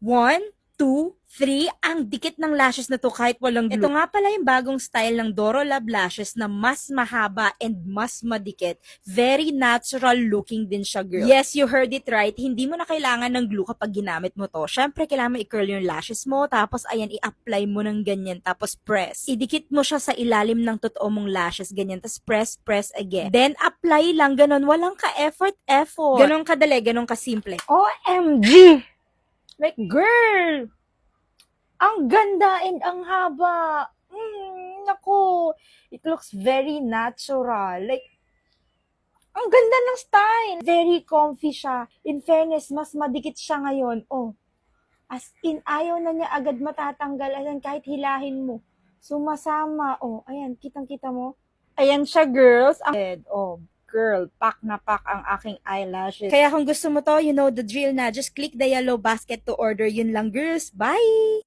1, 2, 3. Ang dikit ng lashes na to kahit walang glue. Ito nga pala yung bagong style ng Doro Lab Lashes na mas mahaba and mas madikit. Very natural looking din siya, girl. Yes, you heard it right. Hindi mo na kailangan ng glue kapag ginamit mo to. Syempre, kailangan mo i-curl yung lashes mo, tapos ayan, i-apply mo ng ganyan, tapos press. Idikit mo siya sa ilalim ng totoo mong lashes, ganyan, tapos press again. Then, apply lang, ganon. Walang ka-effort. Ganon kadali, ganon kasimple. OMG! Like, girl! Ang ganda and ang haba. Naku. It looks very natural. Like, ang ganda ng style. Very comfy siya. In fairness, mas madikit siya ngayon. Oh, as in, ayaw na niya agad matatanggal. Ayan, kahit hilahin mo. Sumasama. Oh, ayan, kitang-kita mo. Ayan siya, girls. Oh, girl, pack na pack ang aking eyelashes. Kaya kung gusto mo to, you know the drill na. Just click the yellow basket to order. Yun lang, girls. Bye!